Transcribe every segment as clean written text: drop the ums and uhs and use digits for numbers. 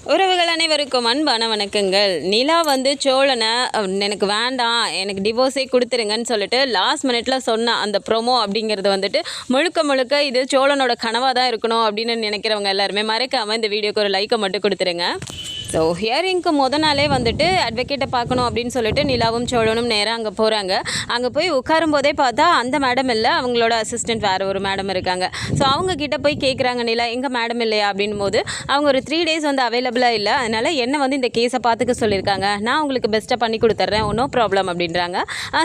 உறவுகள் அனைவருக்கும் அன்பான வணக்கங்கள். நிலா வந்து சோழனை எனக்கு வேண்டாம், எனக்கு டிவோர்ஸே கொடுத்துருங்கன்னு சொல்லிட்டு லாஸ்ட் மினிட்ல சொன்ன அந்த ப்ரோமோ அப்படிங்கிறது வந்துட்டு முழுக்க முழுக்க இது சோழனோட கனவாக தான் இருக்கணும் அப்படின்னு நினைக்கிறவங்க எல்லாருமே மறக்காமல் இந்த வீடியோக்கு ஒரு லைக்கை மட்டும் கொடுத்துருங்க. ஸோ ஹியரிங்க்கு நாளே வந்துட்டு அட்வொகேட்டை பார்க்கணும் அப்படின்னு சொல்லிட்டு நிலாவும் சோழனும் நேராக அங்கே போகிறாங்க. அங்கே போய் உட்காரும் போதே பார்த்தா அந்த மேடம் இல்லை, அவங்களோட அசிஸ்டன்ட் வேறு ஒரு மேடம் இருக்காங்க. ஸோ அவங்க கிட்ட போய் கேட்குறாங்க, நிலா எங்கள் மேடம் இல்லையா அப்படின் போது அவங்க ஒரு 3 days வந்து அவைலபிளாக இல்லை, அதனால் என்ன வந்து இந்த கேஸை பார்த்துக்க சொல்லியிருக்காங்க, நான் உங்களுக்கு பெஸ்ட்டாக பண்ணி கொடுத்துட்றேன், ஒன்றும் ப்ராப்ளம் அப்படின்றாங்க.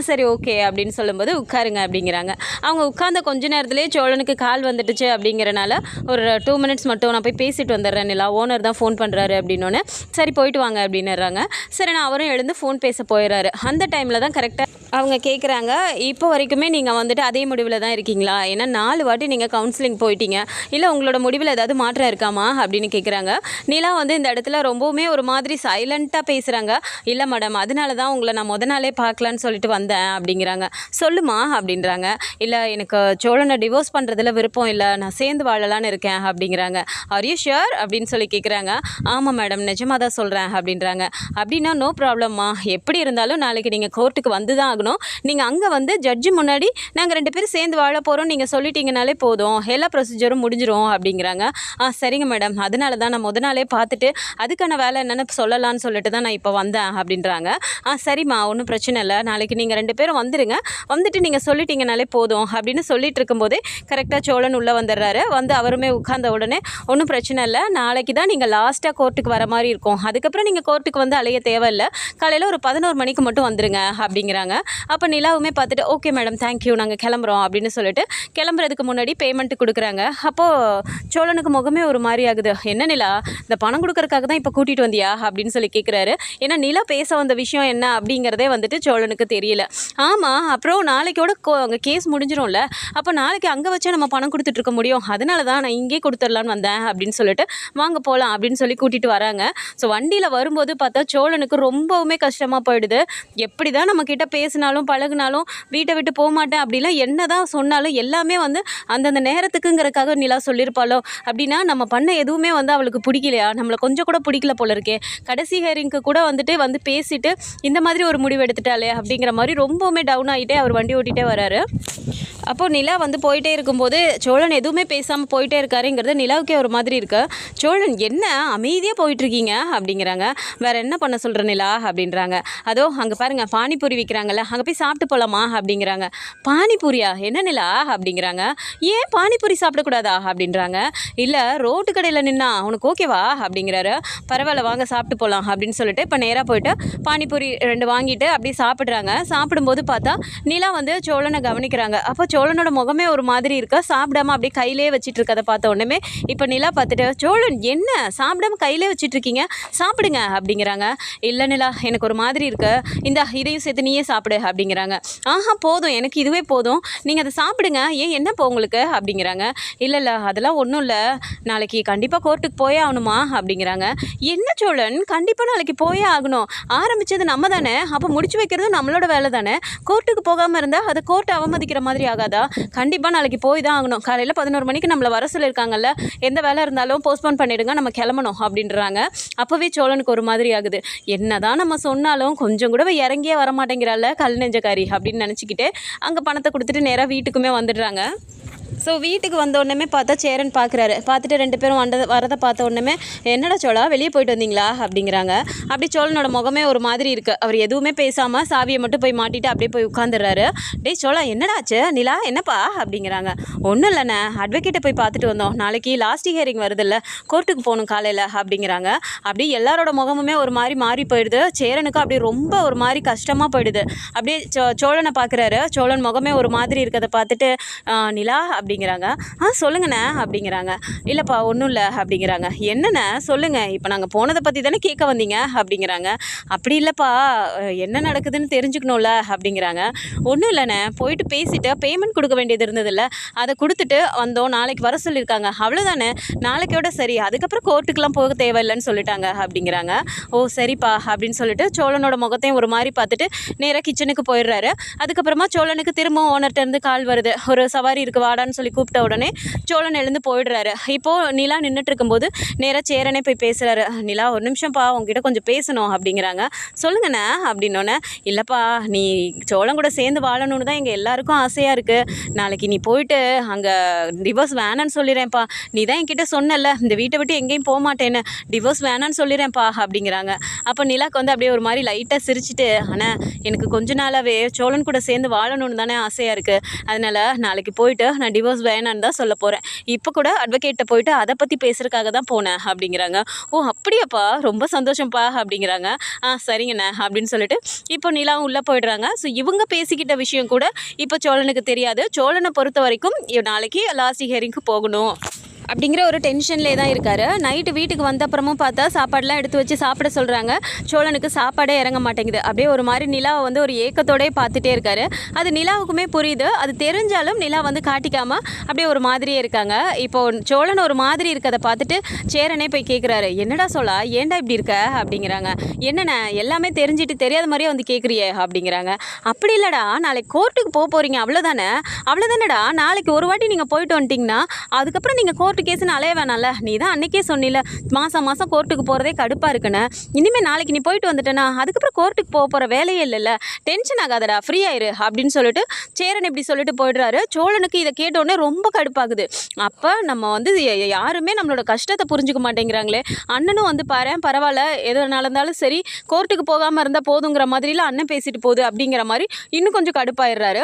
சரி ஓகே அப்படின்னு சொல்லும்போது உட்காருங்க அப்படிங்கிறாங்க. அவங்க உட்கார்ந்த கொஞ்ச நேரத்துலேயே சோழனுக்கு கால் வந்துட்டுச்சு அப்படிங்கிறனால ஒரு 2 minutes மட்டும் நான் போய் பேசிட்டு வந்துடுறேன் நிலா, ஓனர் தான் ஃபோன் பண்ணுறாரு அப்படின்னோடனே சரி போயிட்டு வாங்க அப்படின்னுறாங்க. சரி நான் அவரும் எழுந்து ஃபோன் பேச போயிடுறாரு. அந்த டைமில் தான் கரெக்டாக அவங்க கேட்குறாங்க, இப்போ வரைக்குமே நீங்கள் வந்துட்டு அதே முடிவில் தான் இருக்கீங்களா, ஏன்னா 4 வாட்டி நீங்கள் கவுன்சிலிங் போயிட்டீங்க, இல்லை உங்களோட முடிவில் ஏதாவது மாற்றம் இருக்காமா அப்படின்னு கேட்குறாங்க. நிலா வந்து இந்த இடத்துல ரொம்பவுமே ஒரு மாதிரி சைலண்ட்டாக பேசுகிறாங்க. இல்லை மேடம், அதனால தான் உங்களை நான் நாளே பார்க்கலான்னு சொல்லிட்டு வந்தேன் அப்படிங்கிறாங்க. சொல்லுமா அப்படின்றாங்க. இல்லை எனக்கு சோழனை டிவோர்ஸ் பண்ணுறதுல விருப்பம் இல்லை, நான் சேர்ந்து வாழலான்னு இருக்கேன் அப்படிங்கிறாங்க. ஆர் யூ ஷுர் அப்படின்னு சொல்லி கேட்குறாங்க. ஆமாம் மேடம், நிஜமாக தான் சொல்கிறேன் அப்படின்றாங்க. அப்படின்னா நோ ப்ராப்ளம்மா, எப்படி இருந்தாலும் நாளைக்கு நீங்கள் கோர்ட்டுக்கு வந்து தான் ஆகணும், நீங்கள் அங்கே வந்து ஜட்ஜு முன்னாடி நாங்கள் 2 பேரும் சேர்ந்து வாழ போகிறோம் நீங்கள் சொல்லிட்டீங்கனாலே போதும், எல்லா ப்ரொசீஜரும் முடிஞ்சிடும் அப்படிங்கிறாங்க. சரிங்க மேடம், அதனால தான் நான் நாளே பார்த்துட்டு அதுக்கான வேலை என்னென்னு சொல்லலான்னு சொல்லிட்டு தான் நான் இப்போ வந்தேன் அப்படின்றாங்க. சரிம்மா, ஒன்றும் பிரச்சனை இல்லை, நாளைக்கு நீங்கள் 2 பேரும் வந்துடுங்க, வந்துட்டு நீங்கள் சொல்லிட்டீங்கனாலே போதும் அப்படின்னு சொல்லிட்டு இருக்கும்போதே கரெக்டாக சோழன் உள்ளே வந்துடுறாரு. வந்து அவருமே உட்கார்ந்த உடனே ஒன்றும் பிரச்சனை இல்லை, நாளைக்கு தான் நீங்கள் லாஸ்ட்டாக கோர்ட்டுக்கு வர மாதிரி இருக்கும், அதுக்கப்புறம் நீங்கள் கோர்ட்டுக்கு வந்து அலைய தேவையில்லை, காலையில் ஒரு 11 மணிக்கு மட்டும் வந்துடுங்க அப்படிங்கிறாங்க. அப்போ நிலாவுமே பார்த்துட்டு ஓகே மேடம் தேங்க்யூ, நாங்கள் கிளம்புறோம் அப்படின்னு சொல்லிட்டு கிளம்புறதுக்கு முன்னாடி பேமெண்ட்டு கொடுக்குறாங்க. அப்போது சோழனுக்கு முகமே ஒரு மாதிரி ஆகுது. என்ன நிலா, இந்த பணம் கொடுக்கறதுக்காக தான் இப்போ கூட்டிகிட்டு வந்தியா அப்படின்னு சொல்லி கேட்குறாரு. ஏன்னா நிலா பேச வந்த விஷயம் என்ன அப்படிங்கிறதே வந்துட்டு சோழனுக்கு தெரியல. ஆமாம், அப்புறம் நாளைக்கோட அங்கே கேஸ் முடிஞ்சிடும்ல, அப்போ நாளைக்கு அங்கே வச்சா நம்ம பணம் கொடுத்துட்ருக்க முடியும், அதனால தான் நான் இங்கே கொடுத்துடலான்னு வந்தேன் அப்படின்னு சொல்லிட்டு வாங்க போகலாம் அப்படின்னு சொல்லி கூட்டிகிட்டு வராங்க. ஸோ வண்டியில் வரும்போது பார்த்தா சோழனுக்கு ரொம்பவுமே கஷ்டமாக போயிடுது. எப்படி தான் நம்மக்கிட்ட பேசினாலும் பழகினாலும் வீட்டை விட்டு போக மாட்டேன் அப்படிலாம் என்ன தான் சொன்னாலும் எல்லாமே வந்து அந்தந்த நேரத்துக்குங்கிறக்காக நிலா சொல்லியிருப்பாளோ, அப்படின்னா நம்ம பண்ண எதுவுமே வந்து அவளுக்கு பிடிக்கலையா, நம்மளை கொஞ்சம் கூட பிடிக்கல போல இருக்கே, கடைசி ஹியரிங்க்கு கூட வந்துட்டு வந்து பேசிட்டு இந்த மாதிரி ஒரு முடிவு எடுத்துட்டாலே அப்படிங்கிற மாதிரி ரொம்பவுமே டவுன் ஆகிட்டே அவர் வண்டி ஓட்டிகிட்டே வராரு. அப்போது நிலா வந்து போயிட்டே இருக்கும்போது சோழன் எதுவுமே பேசாமல் போயிட்டே இருக்காருங்கிறது நிலாவுக்கே ஒரு மாதிரி இருக்கு. சோழன் என்ன அமைதியாக போயிட்டுருக்கீங்க அப்படிங்கிறாங்க. வேறு என்ன பண்ண சொல்கிற நிலா அப்படின்றாங்க. அதோ அங்கே பாருங்கள் பானிபூரி விற்கிறாங்கல்ல, அங்கே போய் சாப்பிட்டு போகலாமா அப்படிங்கிறாங்க. பானிபூரியா, என்ன நிலா அப்படிங்கிறாங்க. ஏன் பானிபூரி சாப்பிடக்கூடாதா அப்படின்றாங்க. இல்லை ரோட்டு கடையில் நின்னா உனக்கு ஓகேவா அப்படிங்கிறாரு. பரவாயில்ல வாங்க சாப்பிட்டு போகலாம் அப்படின்னு சொல்லிட்டு இப்போ நேராக போயிட்டு பானிபூரி 2 வாங்கிட்டு அப்படியே சாப்பிட்றாங்க. சாப்பிடும்போது பார்த்தா நிலா வந்து சோழனை கவனிக்கிறாங்க. அப்போ சோழனோட முகமே ஒரு மாதிரி இருக்கா, சாப்பிடாம அப்படியே கையிலே வச்சிட்டு இருக்கதை பார்த்த உடனே இப்போ நிலா பார்த்துட்டு சோழன் என்ன சாப்பிடாம கையிலே வச்சிட்டு இருக்கீங்க, சாப்பிடுங்க அப்படிங்கிறாங்க. இல்லை நிலா, எனக்கு ஒரு மாதிரி இருக்கு, இந்த இதையும் சேர்த்து நீயே சாப்பிடு அப்படிங்கிறாங்க. போதும், எனக்கு இதுவே போதும், நீங்கள் அதை சாப்பிடுங்க, ஏன் என்ன இப்போ உங்களுக்கு அப்படிங்கிறாங்க. இல்லை அதெல்லாம் ஒன்றும் இல்லை, நாளைக்கு கண்டிப்பாக கோர்ட்டுக்கு போயே ஆகணுமா அப்படிங்கிறாங்க. என்ன சோழன், கண்டிப்பாக நாளைக்கு போயே ஆகணும், ஆரம்பித்தது நம்ம தானே, அப்போ முடிச்சு வைக்கிறது நம்மளோட வேலை தானே, கோர்ட்டுக்கு போகாமல் இருந்தால் அதை கோர்ட்டை அவமதிக்கிற மாதிரி ஆகாதா, கண்டிப்பாக நாளைக்கு போய் தான் ஆகணும், காலையில் 11 மணிக்கு நம்மளை வர சொல்லியிருக்காங்கல்ல, எந்த வேலை இருந்தாலும் போஸ்ட்போன் பண்ணிவிடுங்க, நம்ம கிளம்பணும் அப்படின்றாங்க. அப்போவே சோழனுக்கு ஒரு மாதிரி ஆகுது. என்ன தான் நம்ம சொன்னாலும் கொஞ்சம் கூட இறங்கியே வரமாட்டேங்கிறாள் கல் நெஞ்சக்காரி அப்படின்னு நினச்சிக்கிட்டு அங்கே பணத்தை கொடுத்துட்டு நேராக வீட்டுக்குமே வந்துடுறாங்க. ஸோ வீட்டுக்கு வந்த உடனே பார்த்தா சேரன் பார்க்குறாரு. பார்த்துட்டு 2 பேரும் வரதை பார்த்த உடனே என்னடா சோழா வெளியே போயிட்டு வந்தீங்களா அப்படிங்கிறாங்க. அப்படி சோழனோட முகமே ஒரு மாதிரி இருக்குது. அவர் எதுவுமே பேசாமல் சாவியை மட்டும் போய் மாட்டிட்டு அப்படியே போய் உட்காந்துடுறாரு. டேய் சோழா, என்னடாச்சு, நிலா என்னப்பா அப்படிங்கிறாங்க. ஒன்றும் இல்லைண்ணே, அட்வொகேட்டை போய் பார்த்துட்டு வந்தோம், நாளைக்கு லாஸ்ட் ஹியரிங் வருதில்ல, கோர்ட்டுக்கு போகணும் காலையில் அப்படிங்கிறாங்க. அப்படி எல்லாரோட முகமுமே ஒரு மாதிரி மாறி போயிடுது. சேரனுக்கு அப்படி ரொம்ப ஒரு மாதிரி கஷ்டமாக போயிடுது. அப்படியே சோழனை பார்க்குறாரு. சோழன் முகமே ஒரு மாதிரி இருக்கிறத பார்த்துட்டு நிலா அப்படிங்கிறாங்க. சொல்லுங்கண்ணே அப்படிங்கிறாங்க. இல்லைப்பா ஒன்றும் இல்லை அப்படிங்கிறாங்க. என்னண்ணே சொல்லுங்கள், இப்போ நாங்கள் போனதை பற்றி தானே கேட்க வந்தீங்க அப்படிங்கிறாங்க. அப்படி இல்லைப்பா, என்ன நடக்குதுன்னு தெரிஞ்சுக்கணும்ல அப்படிங்கிறாங்க. ஒன்றும் இல்லைண்ணே, போயிட்டு பேசிவிட்டு பேமெண்ட் கொடுக்க வேண்டியது இருந்ததில்ல, அதை கொடுத்துட்டு வந்தோம், நாளைக்கு வர சொல்லியிருக்காங்க, அவ்வளோதானே, நாளைக்கோட சரி, அதுக்கப்புறம் கோர்ட்டுக்கெலாம் போக தேவையில்லைன்னு சொல்லிட்டாங்க அப்படிங்கிறாங்க. ஓ சரிப்பா அப்படின்னு சொல்லிட்டு சோழனோட முகத்தையும் ஒரு மாதிரி பார்த்துட்டு நேராக கிச்சனுக்கு போயிடுறாரு. அதுக்கப்புறமா சோழனுக்கு திரும்ப ஓனர்கிட்ட இருந்து கால் வருது, ஒரு சவாரி இருக்குது வாடான்னு சொல்லி சொல்லி கூப்பிட்ட உடனே சோழன் எழுந்து போயிடுறாரு. இப்போது நிலா நின்றுட்டு இருக்கும்போது நேராக சேரனே போய் பேசுகிறாரு. நிலா ஒரு நிமிஷம்ப்பா உங்ககிட்ட கொஞ்சம் பேசணும் அப்படிங்கிறாங்க. சொல்லுங்கண்ணே அப்படின்னோடனே, இல்லைப்பா நீ சோழன் கூட சேர்ந்து வாழணும்னு தான் எங்கள் எல்லாருக்கும் ஆசையாக இருக்குது. நாளைக்கு நீ போயிட்டு அங்கே டிவோர்ஸ் வேணான்னு சொல்லிடுறேன்ப்பா. நீ தான் என்கிட்ட சொன்னல இந்த வீட்டை விட்டு எங்கேயும் போக மாட்டேன்னு, டிவோர்ஸ் வேணான்னு சொல்லிடுறேன்ப்பா அப்படிங்கிறாங்க. அப்போ நிலாக்கு வந்து அப்படியே ஒரு மாதிரி லைட்டாக சிரிச்சிட்டு, ஆனால் எனக்கு கொஞ்ச நாளாகவே சோழன் கூட சேர்ந்து வாழணும்னு தானே ஆசையாக இருக்குது. அதனால் நாளைக்கு போயிட்டு நான் டிவோர்ஸ் வேணான்னு தான் சொல்ல போகிறேன். இப்போ கூட அட்வொகேட்டை போயிட்டு அதை பற்றி பேசுகிறதுக்காக தான் போனேன் அப்படிங்கிறாங்க. ஓ அப்படியாப்பா, ரொம்ப சந்தோஷம்ப்பா அப்படிங்கிறாங்க. சரிங்கண்ணே அப்படின்னு சொல்லிட்டு இப்போ நிலாவும் உள்ளே போயிடுறாங்க. ஸோ இவங்க பேசிக்கிட்ட விஷயம் கூட இப்போ சோழனுக்கு தெரியாது. சோழனை பொறுத்த வரைக்கும் நாளைக்கு லாஸ்ட் ஹியரிங்க்கு போகணும் அப்படிங்கிற ஒரு டென்ஷன்லேயே தான் இருக்கார். நைட்டு வீட்டுக்கு வந்த அப்புறமும் பார்த்தா சாப்பாடெலாம் எடுத்து வச்சு சாப்பிட சொல்கிறாங்க. சோழனுக்கு சாப்பாடே இறங்க மாட்டேங்குது. அப்படியே ஒரு மாதிரி நிலாவை வந்து ஒரு ஏக்கத்தோடே பார்த்துட்டே இருக்கார். அது நிலாவுக்குமே புரியுது. அது தெரிஞ்சாலும் நிலா வந்து காட்டிக்காமல் அப்படியே ஒரு மாதிரியே இருக்காங்க. இப்போது சோழன் ஒரு மாதிரி இருக்கதை பார்த்துட்டு சேரனே போய் கேட்குறாரு, என்னடா சோழா ஏன்டா இப்படி இருக்க அப்படிங்கிறாங்க. என்னண்ணே எல்லாமே தெரிஞ்சுட்டு தெரியாத மாதிரியே வந்து கேட்குறியே அப்படிங்கிறாங்க. அப்படி இல்லைடா, நாளைக்கு கோர்ட்டுக்கு போக போகிறீங்க அவ்வளோதானடா. நாளைக்கு ஒரு வாட்டி நீங்கள் போயிட்டு வந்துட்டிங்கன்னா அதுக்கப்புறம் நீங்கள் கோர்ட்டு கேஸ்ன்னு அலைய வேணாம்ல. நீ தான் அன்றைக்கே சொன்னில மாதம் கோர்ட்டுக்கு போகிறதே கடுப்பாக இருக்குன்னு. இனிமேல் நாளைக்கு நீ போயிட்டு வந்துட்டேன்னா அதுக்கப்புறம் கோர்ட்டுக்கு போகிற வேலையே இல்லைல்ல, டென்ஷன் ஆகாதடா, ஃப்ரீ ஆயிரு அப்படின்னு சொல்லிட்டு சேரன் இப்படி சொல்லிட்டு போயிடுறாரு. சோழனுக்கு இதை கேட்டோடனே ரொம்ப கடுப்பாகுது. அப்போ நம்ம வந்து யாருமே நம்மளோட கஷ்டத்தை புரிஞ்சுக்க மாட்டேங்கிறாங்களே. அண்ணனும் வந்து பரவாயில்ல எது நடந்தாலும் சரி கோர்ட்டுக்கு போகாமல் இருந்தால் போதுங்கிற மாதிரிலாம் அண்ணன் பேசிட்டு போகுது அப்படிங்கிற மாதிரி இன்னும் கொஞ்சம் கடுப்பாயிடுறாரு.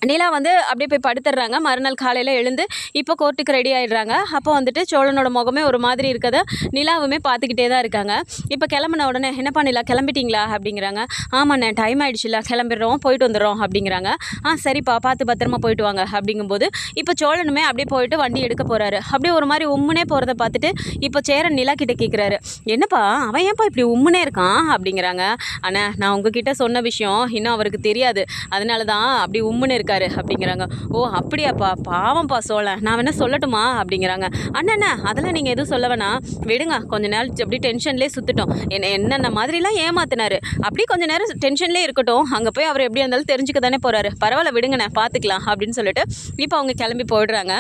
நிலா வந்து அப்படியே போய் படுத்துடுறாங்க. மறுநாள் காலையில் எழுந்து இப்போ கோர்ட்டுக்கு ரெடி ஆகிடுறாங்க. அப்போ வந்துட்டு சோழனோட முகமே ஒரு மாதிரி இருக்கதை நிலாவுமே பார்த்துக்கிட்டே தான் இருக்காங்க. இப்போ கிளம்புன உடனே, என்னப்பா நிலா கிளம்பிட்டீங்களா அப்படிங்கிறாங்க. ஆமாண்ணே டைம் ஆகிடுச்சுல, கிளம்பிடுறோம் போயிட்டு வந்துடுறோம் அப்படிங்கிறாங்க. சரிப்பா பார்த்து பத்திரமா போயிட்டு வாங்க அப்படிங்கும்போது இப்போ சோழனுமே அப்படியே போயிட்டு வண்டி எடுக்க போகிறாரு. அப்படியே ஒரு மாதிரி உம்முனே போகிறத பார்த்துட்டு இப்போ சேரன் நிலா கிட்டே கேட்குறாரு, என்னப்பா அவன் ஏன்ப்பா இப்படி உம்முனே இருக்கான் அப்படிங்கிறாங்க. அண்ணா நான் உங்ககிட்ட சொன்ன விஷயம் இன்னும் அவருக்கு தெரியாது, அதனால தான் அப்படி உம்முன்னு இருக்காரு அப்படிங்கிறாங்க. ஓ அப்படியாப்பா, பாவம்ப்பா சோழன், நான் வேணா சொல்லட்டுமா அப்படிங்கிறாங்க. அண்ணா அதெல்லாம் நீங்கள் எதுவும் சொல்ல வேணாம், விடுங்க கொஞ்ச நாள் அப்படி டென்ஷன்லேயே சுற்றிட்டோம். என்னென்ன மாதிரிலாம் ஏமாத்தினாரு, அப்படி கொஞ்ச நேரம் டென்ஷன்லேயே இருக்கட்டும், அங்கே போய் அவர் எப்படி இருந்தாலும் தெரிஞ்சுக்க தானே போகிறாரு, பரவாயில்ல விடுங்கண்ணே பார்த்துக்கலாம் அப்படின்னு சொல்லிட்டு இப்போ அவங்க கிளம்பி போயிடுறாங்க.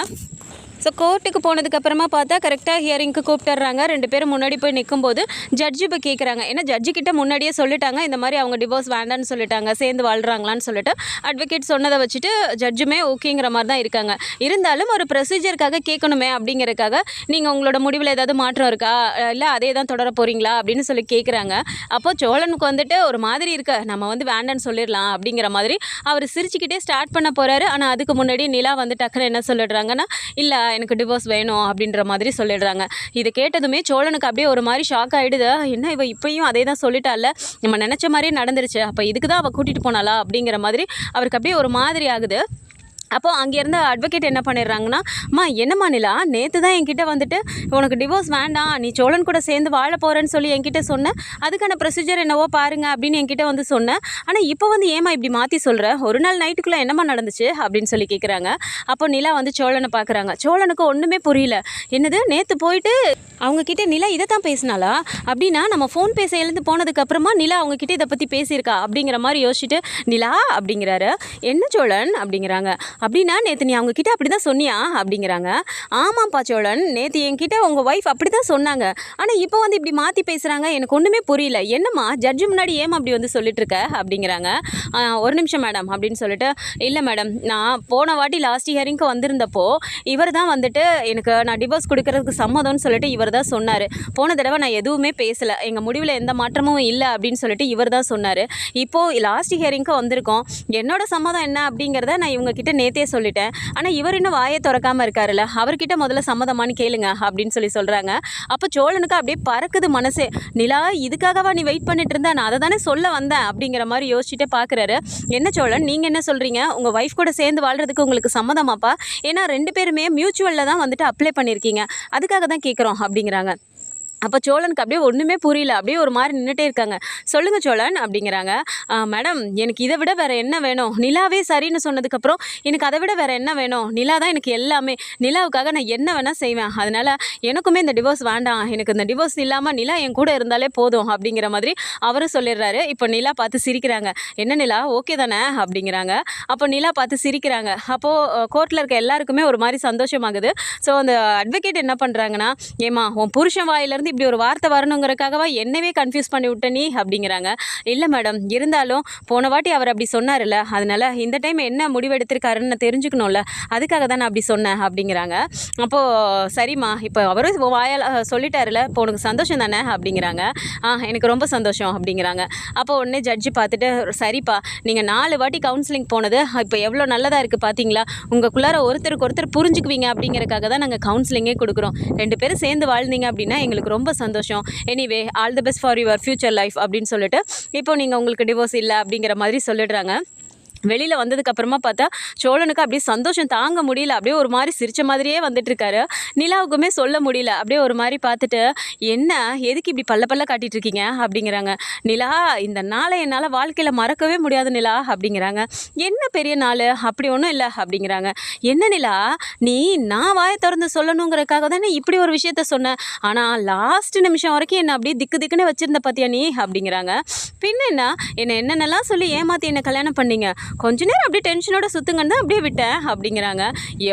ஸோ கோர்ட்டுக்கு போனதுக்கப்புறமா பார்த்தா கரெக்டாக ஹியரிங்க்கு கூப்பிட்டுறாங்க. 2 பேரும் முன்னாடி போய் நிற்கும்போது ஜட்ஜு இப்போ கேட்குறாங்க. ஏன்னா ஜட்ஜுக்கிட்ட முன்னாடியே சொல்லிட்டாங்க இந்த மாதிரி அவங்க டிவோர்ஸ் வேண்டான்னு சொல்லிட்டாங்க, சேர்ந்து வாழ்கிறாங்களான்னு சொல்லிட்டு அட்வொகேட் சொன்னதை வச்சுட்டு ஜட்ஜுமே ஓகேங்கிற மாதிரி தான் இருக்காங்க. இருந்தாலும் ஒரு ப்ரொசீஜருக்காக கேட்கணுமே அப்படிங்கிறதுக்காக நீங்கள் உங்களோட முடிவில் ஏதாவது மாற்றம் இருக்கா, இல்லை அதே தான் தொடர போகிறீங்களா அப்படின்னு சொல்லி கேட்குறாங்க. அப்போ சோழனுக்கு வந்துட்டு ஒரு மாதிரி இருக்க, நம்ம வந்து வேண்டான்னு சொல்லிடலாம் அப்படிங்கிற மாதிரி அவர் சிரிச்சுக்கிட்டே ஸ்டார்ட் பண்ண போகிறாரு. ஆனால் அதுக்கு முன்னாடி நிலா வந்து டக்குன்னு என்ன சொல்லிடுறாங்கன்னா, இல்லை எனக்கு டிவோர்ஸ் வேணும் அப்படின்ற மாதிரி சொல்லிடுறாங்க. இதை கேட்டதுமே சோழனுக்கு அப்படியே ஒரு மாதிரி ஷாக் ஆகிடுது. என்ன இவ இப்பயும் அதே தான் சொல்லிட்டால, நம்ம நினச்ச மாதிரியே நடந்துருச்சு, அப்போ இதுக்கு தான் அவள் கூட்டிகிட்டு போனாலா அப்படிங்கிற மாதிரி அவருக்கு அப்படியே ஒரு மாதிரி ஆகுது. அப்போது அங்கேருந்து அட்வொகேட் என்ன பண்ணிடுறாங்கன்னா, என்னம்மா நிலா நேற்று தான் என்கிட்ட வந்துட்டு உனக்கு டிவோர்ஸ் வேண்டாம், நீ சோழன் கூட சேர்ந்து வாழ போகிறேன்னு சொல்லி என்கிட்ட சொன்னேன், அதுக்கான ப்ரொசீஜர் என்னவோ பாருங்க அப்படின்னு என்கிட்ட வந்து சொன்னேன். ஆனால் இப்போ வந்து ஏமா இப்படி மாற்றி சொல்கிற, ஒரு நாள் நைட்டுக்குள்ளே என்னம்மா நடந்துச்சு அப்படின்னு சொல்லி கேட்குறாங்க. அப்போ நிலா வந்து சோழனை பார்க்குறாங்க. சோழனுக்கு ஒன்றுமே புரியல. என்னது நேற்று போயிட்டு அவங்கக்கிட்ட நிலா இதை தான் பேசினாலா, அப்படின்னா நம்ம ஃபோன் பேச எழுந்து போனதுக்கப்புறமா நிலா அவங்கக்கிட்ட இதை பற்றி பேசியிருக்கா அப்படிங்கிற மாதிரி யோசிச்சுட்டு நிலா அப்படிங்கிறாரு. என்ன சோழன் அப்படிங்கிறாங்க. அப்படின்னா நேற்று நீ அவங்கக்கிட்ட அப்படி தான் சொன்னியா அப்படிங்கிறாங்க. ஆமாம்ப்பா சோழன், நேற்று என்கிட்ட உங்கள் ஒய்ஃப் அப்படி தான் சொன்னாங்க, ஆனால் இப்போ வந்து இப்படி மாற்றி பேசுகிறாங்க, எனக்கு ஒன்றுமே புரியல, என்னம்மா ஜட்ஜு முன்னாடி ஏமா அப்படி வந்து சொல்லிட்டுருக்க அப்படிங்கிறாங்க. ஒரு நிமிஷம் மேடம் அப்படின்னு சொல்லிட்டு, இல்லை மேடம் நான் போன வாட்டி லாஸ்ட் ஹியரிங்க்கு வந்திருந்தப்போ இவர் தான் வந்துட்டு எனக்கு நான் டிவோர்ஸ் கொடுக்கறதுக்கு சம்மதம்னு சொல்லிட்டு இவர் தான் சொன்னார். போன தடவை நான் எதுவுமே பேசலை, எங்கள் முடிவில் எந்த மாற்றமும் இல்லை அப்படின்னு சொல்லிட்டு இவர் தான் சொன்னார். இப்போது லாஸ்ட் ஹியரிங்க்கு வந்திருக்கோம், என்னோட சம்மதம் என்ன அப்படிங்கிறத நான் இவங்கக்கிட்ட நேற்றே சொல்லிட்டேன், ஆனால் இவர் இன்னும் வாயை திறக்காமல் இருக்காருல்ல, அவர்கிட்ட முதல்ல சம்மதமானு கேளுங்க அப்படின்னு சொல்லி சொல்கிறாங்க. அப்போ சோழனுக்கு அப்படியே பறக்குது மனசே. நிலா இதுக்காகவா நீ வெயிட் பண்ணிட்டு இருந்தா, நான் அதை தானே சொல்ல வந்தேன் அப்படிங்கிற மாதிரி யோசிச்சுட்டே பார்க்குறாரு. என்ன சோழன் நீங்கள் என்ன சொல்கிறீங்க, உங்கள் ஒய்ஃப் கூட சேர்ந்து வாழ்கிறதுக்கு உங்களுக்கு சம்மதமாப்பா, ஏன்னா 2 பேருமே மியூச்சுவலில் தான் வந்துட்டு அப்ளை பண்ணியிருக்கீங்க, அதுக்காக தான் கேட்குறோம் அப்படிங்கிறாங்க. அப்போ சோழனுக்கு அப்படியே ஒன்றுமே புரியல. அப்படியே ஒரு மாதிரி நின்றுட்டே இருக்காங்க. சொல்லுங்கள் சோழன் அப்படிங்கிறாங்க. மேடம் எனக்கு இதை விட வேறு என்ன வேணும்? நிலாவே சரின்னு சொன்னதுக்கப்புறம் எனக்கு அதை விட வேறு என்ன வேணும்? நிலா தான் எனக்கு எல்லாமே. நிலாவுக்காக நான் என்ன வேணால் செய்வேன். அதனால் எனக்குமே இந்த டிவோர்ஸ் வேண்டாம். எனக்கு இந்த டிவோர்ஸ் இல்லாமல் நிலா என் கூட இருந்தாலே போதும் அப்படிங்கிற மாதிரி அவரும் சொல்லிடுறாரு. இப்போ நிலா பார்த்து சிரிக்கிறாங்க. என்ன நிலா ஓகே தானே அப்படிங்கிறாங்க. அப்போ நிலா பார்த்து சிரிக்கிறாங்க. அப்போது கோர்ட்டில் இருக்க எல்லாருக்குமே ஒரு மாதிரி சந்தோஷமாகுது. ஸோ அந்த அட்வொகேட் என்ன பண்ணுறாங்கன்னா, ஏமா உன் புருஷன் வாயிலேருந்து இப்படி ஒரு வார்த்தை வரணுங்கிறக்காகவா என்னவே கன்ஃபியூஸ் பண்ணி விட்ட நீ அப்படிங்கிறாங்க. இல்லை மேடம், இருந்தாலும் போன வாட்டி அவர் அப்படி சொன்னார்ல, அதனால் இந்த டைம் என்ன முடிவு எடுத்திருக்காருன்னு நான் தெரிஞ்சுக்கணும்ல, அதுக்காக தான் நான் அப்படி சொன்னேன் அப்படிங்கிறாங்க. அப்போது சரிம்மா, இப்போ அவரும் வாயால் சொல்லிட்டாருல, இப்போ உனக்கு சந்தோஷம் தானே அப்படிங்கிறாங்க. எனக்கு ரொம்ப சந்தோஷம் அப்படிங்கிறாங்க. அப்போ உடனே ஜட்ஜி பார்த்துட்டு, சரிப்பா நீங்கள் 4 வாட்டி கவுன்சிலிங் போனது இப்போ எவ்வளோ நல்லதாக இருக்குது பார்த்தீங்களா, உங்களுக்குள்ளார ஒருத்தருக்கு ஒருத்தர் புரிஞ்சுக்குவீங்க அப்படிங்கிறக்காக தான் நாங்கள் கவுன்சிலிங்கே கொடுக்குறோம். 2 பேரும் சேர்ந்து வாழ்ந்தீங்க அப்படின்னா எங்களுக்கு ரொம்ப சந்தோஷம். Anyway all the best for your future life அப்படின்னு சொல்லிட்டு இப்போ நீங்கள் உங்களுக்கு டிவோர்ஸ் இல்லை அப்படிங்கிற மாதிரி சொல்லிடுறாங்க. வெளியில் வந்ததுக்கப்புறமா பார்த்தா சோழனுக்கு அப்படியே சந்தோஷம் தாங்க முடியல. அப்படியே ஒரு மாதிரி சிரித்த மாதிரியே வந்துட்டுருக்காரு. நிலாவுக்குமே சொல்ல முடியல. அப்படியே ஒரு மாதிரி பார்த்துட்டு, என்ன எதுக்கு இப்படி பல்ல காட்டிகிட்டு இருக்கீங்க அப்படிங்கிறாங்க. நிலா, இந்த நாளை என்னால் வாழ்க்கையில் மறக்கவே முடியாது நிலா அப்படிங்கிறாங்க. என்ன பெரிய நாள்? அப்படி ஒன்றும் இல்லை அப்படிங்கிறாங்க. என்ன நிலா, நீ நான் வாயை திறந்து சொல்லணுங்கிறதுக்காக தானே இப்படி ஒரு விஷயத்த சொன்னேன். ஆனால் லாஸ்ட் நிமிஷம் வரைக்கும் என்னை அப்படியே திக்குன்னு வச்சுருந்த பார்த்தியா நீ அப்படிங்கிறாங்க. பின்ன என்ன என்னென்னலாம் சொல்லி ஏமாற்றி என்னை கல்யாணம் பண்ணீங்க, கொஞ்ச நேரம் அப்படியே டென்ஷனோட சுற்றுங்கன்னு தான் அப்படியே விட்டேன் அப்படிங்கிறாங்க.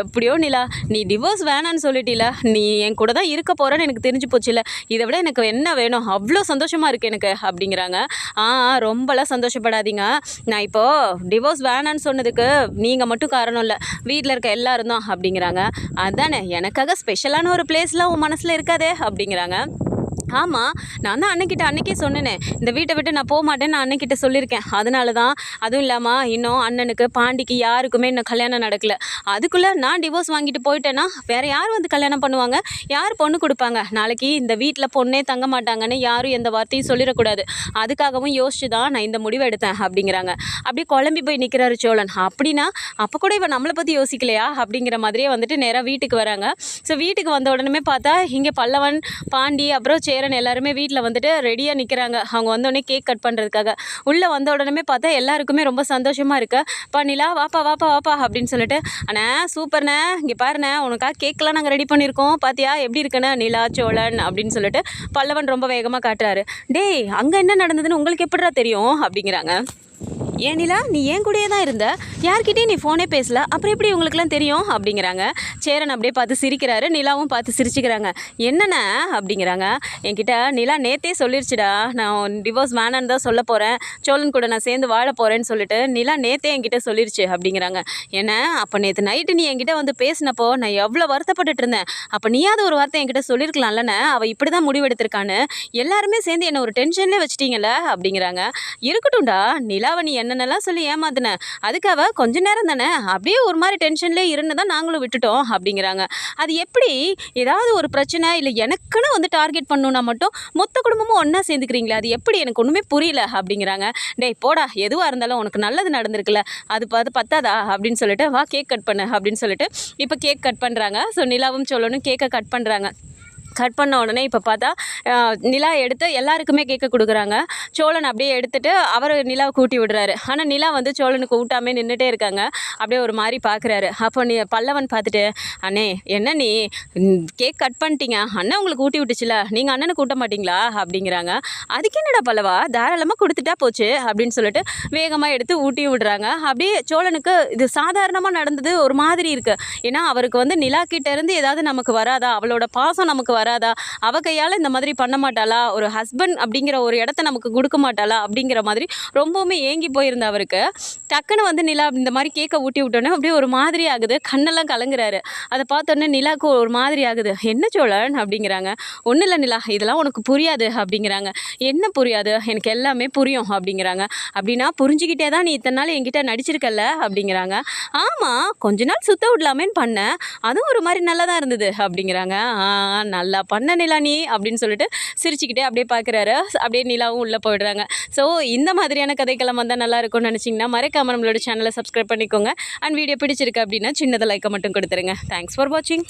எப்படியோ நிலா, நீ டிவோர்ஸ் வேணான்னு சொல்லிட்டில, நீ என் கூட தான் இருக்க போகிறேன்னு எனக்கு தெரிஞ்சு போச்சுல, இதை விட எனக்கு என்ன வேணும்? அவ்வளோ சந்தோஷமாக இருக்குது எனக்கு அப்படிங்கிறாங்க. ரொம்பலாம் சந்தோஷப்படாதீங்க. நான் இப்போது டிவோர்ஸ் வேணான்னு சொன்னதுக்கு நீங்கள் மட்டும் காரணம் இல்லை, வீட்டில் இருக்க எல்லாரும் தான் அப்படிங்கிறாங்க. அதானே, எனக்காக ஸ்பெஷலான ஒரு பிளேஸ்லாம் உன் மனசில் இருக்காதே அப்படிங்கிறாங்க. ஆமாம், நான் தான் அன்னைக்கே சொன்னேனே, இந்த வீட்டை விட்டு நான் போக மாட்டேன்னு நான் அன்னைக்கிட்ட சொல்லியிருக்கேன். அதனால தான். அதுவும் இல்லாமல் இன்னும் அண்ணனுக்கு பாண்டிக்கு யாருக்குமே இன்னும் கல்யாணம் நடக்கலை. அதுக்குள்ளே நான் டிவோர்ஸ் வாங்கிட்டு போயிட்டேன்னா வேறு யார் வந்து கல்யாணம் பண்ணுவாங்க? யார் பொண்ணு கொடுப்பாங்க? நாளைக்கு இந்த வீட்டில் பொண்ணே தங்க மாட்டாங்கன்னு யாரும் எந்த வார்த்தையும் சொல்லிடக்கூடாது. அதுக்காகவும் யோசிச்சு தான் நான் இந்த முடிவை எடுத்தேன் அப்படிங்கிறாங்க. அப்படியே குழம்பி போய் நிற்கிறாரு சோழன். அப்படின்னா அப்போ கூட இவன் நம்மளை பற்றி யோசிக்கலையா அப்படிங்கிற மாதிரியே வந்துட்டு நேராக வீட்டுக்கு வராங்க. ஸோ வீட்டுக்கு வந்த உடனே பார்த்தா இங்கே பல்லவன், பாண்டி, அப்புறம் சேரன் எல்லாருமே வீட்டில் வந்துட்டு ரெடியாக நிற்கிறாங்க. அவங்க வந்தோடனே கேக் கட் பண்ணுறதுக்காக. உள்ளே வந்த உடனே பார்த்தா எல்லாருக்குமே ரொம்ப சந்தோஷமாக இருக்கு. நிலா வாப்பா அப்படின்னு சொல்லிட்டு, அண்ணா சூப்பர்ண்ணே, இங்கே பாருண்ணே உனக்காக கேக்கெலாம் நாங்கள் ரெடி பண்ணியிருக்கோம், பார்த்தியா எப்படி இருக்குண்ணே நிலா சோழன் அப்படின்னு சொல்லிட்டு பல்லவன் ரொம்ப வேகமாக காட்டுறாரு. டேய், அங்கே என்ன நடந்ததுன்னு உங்களுக்கு எப்படிடா தெரியும் அப்படிங்கிறாங்க. ஏன் நிலா, நீ ஏன் கூடயே தான் இருந்த, யார்கிட்டையும் நீ ஃபோனே பேசல, அப்புறம் எப்படி உங்களுக்குலாம் தெரியும் அப்படிங்கிறாங்க. சேரன் அப்படியே பார்த்து சிரிக்கிறாரு. நிலாவும் பார்த்து சிரிச்சுக்கிறாங்க. என்னண்ணா அப்படிங்கிறாங்க. என்கிட்ட நிலா நேற்றே சொல்லிருச்சுடா, நான் டிவோர்ஸ் வேணான்னு தான் சொல்ல போகிறேன், சோழன் கூட நான் சேர்ந்து வாழ போகிறேன்னு சொல்லிட்டு நிலா நேற்றே என்கிட்ட சொல்லிருச்சு அப்படிங்கிறாங்க. என்ன, அப்போ நேற்று நைட்டு நீ என்கிட்ட வந்து பேசினப்போ நான் எவ்வளோ வருத்தப்பட்டுட்டு இருந்தேன், அப்போ நீயாவது ஒரு வார்த்தை என்கிட்ட சொல்லியிருக்கலாம்லண்ணே, அவள் இப்படி தான் முடிவெடுத்திருக்கான்னு எல்லாருமே சேர்ந்து என்னை ஒரு டென்ஷன்லேயே வச்சிட்டிங்கல்ல அப்படிங்கிறாங்க. இருக்கட்டும்டா, நிலாவை நீ என்னென்னலாம் சொல்லி ஏமாத்தினேன், அதுக்காக கொஞ்ச நேரம் தானே அப்படியே ஒரு மாதிரி டென்ஷன்லேயே இருந்து தான் நாங்களும் விட்டுட்டோம் அப்படிங்கிறாங்க. அது எப்படி, ஏதாவது ஒரு பிரச்சனை இல்லை எனக்குன்னு வந்து டார்கெட் பண்ணணுன்னா மட்டும் மொத்த குடும்பமும் ஒன்றா சேர்ந்துக்கிறீங்களா, அது எப்படி, எனக்கு ஒன்றுமே புரியல அப்படிங்கிறாங்க. டேய் போடா, எதுவாக இருந்தாலும் உனக்கு நல்லது நடந்திருக்குல்ல, அது பத்தாதா அப்படின்னு சொல்லிட்டு வா கேக் கட் பண்ணு அப்படின்னு சொல்லிட்டு இப்போ கேக் கட் பண்ணுறாங்க. ஸோ நிலாவும் சொல்லணும் கேக்கை கட் பண்ணுறாங்க. கட் பண்ண உடனே இப்போ பார்த்தா நிலா எடுத்து எல்லாருக்குமே கேட்க கொடுக்குறாங்க. சோழன் அப்படியே எடுத்துகிட்டு அவர் நிலாவை கூட்டி விடுறாரு. ஆனால் நிலா வந்து சோழனுக்கு ஊட்டாமே நின்றுட்டே இருக்காங்க. அப்படியே ஒரு மாதிரி பார்க்குறாரு. அப்போ பல்லவன் பார்த்துட்டு, அண்ணே என்ன நீ கேக் கட் பண்ணிட்டீங்க, அண்ணன் உங்களுக்கு ஊட்டி விட்டுச்சுல, நீங்கள் அண்ணனை கூட்ட மாட்டிங்களா அப்படிங்கிறாங்க. அதுக்கு என்னடா பல்லவா, தாராளமாக கொடுத்துட்டா போச்சு அப்படின்னு சொல்லிட்டு வேகமாக எடுத்து ஊட்டி விடுறாங்க. அப்படியே சோழனுக்கு இது சாதாரணமாக நடந்தது ஒரு மாதிரி இருக்குது. ஏன்னா அவருக்கு வந்து நிலா கிட்டேருந்து ஏதாவது நமக்கு வராதா, அவளோட பாசம் நமக்கு வராதா, அவ கையால் இந்த மாதிரி பண்ண மாட்டாளா, ஒரு ஹஸ்பண்ட் அப்படிங்கிற ஒரு இடத்த நமக்கு கொடுக்க மாட்டாளா அப்படிங்கிற மாதிரி ரொம்பவுமே ஏங்கி போயிருந்த அவருக்கு டக்குன்னு வந்து நிலா இந்த மாதிரி கேக்கை ஊட்டி விட்டோன்னே அப்படியே ஒரு மாதிரி ஆகுது. கண்ணெல்லாம் கலங்குறாரு. அதை பார்த்தோன்னே நிலாவுக்கு ஒரு மாதிரி ஆகுது. என்ன சோழன் அப்படிங்கிறாங்க. ஒன்றும் இல்லை நிலா, இதெல்லாம் உனக்கு புரியாது அப்படிங்கிறாங்க. என்ன புரியாது, எனக்கு எல்லாமே புரியும் அப்படிங்கிறாங்க. அப்படின்னா புரிஞ்சுக்கிட்டே தான் நீ இத்தனை நாள் என்கிட்ட நடிச்சிருக்கல அப்படிங்கிறாங்க. ஆமாம், கொஞ்ச நாள் சுத்த விடலாமேன்னு பண்ணேன், அதுவும் ஒரு மாதிரி நல்லா தான் இருந்தது அப்படிங்கிறாங்க. நல்லா பண்ண நிலா நீ அப்படின்னு சொல்லிட்டு சிரிச்சுக்கிட்டே அப்படியே பார்க்குறாரு. அப்படியே நிலாவும் உள்ளே போயிடுறாங்க. ஸோ இந்த மாதிரியான கதைக்களம் வந்தால் நல்லா இருக்கும்னு நினச்சிங்கன்னா மறக்காம நம்மளோட சேனலை சப்ஸ்கிரைப் பண்ணிக்கோங்க. அண்ட் வீடியோ பிடிச்சிருக்கு அப்படின்னா சின்னதாக லைக்கை மட்டும் கொடுத்துருங்க. தேங்க்ஸ் ஃபார் வாட்சிங்.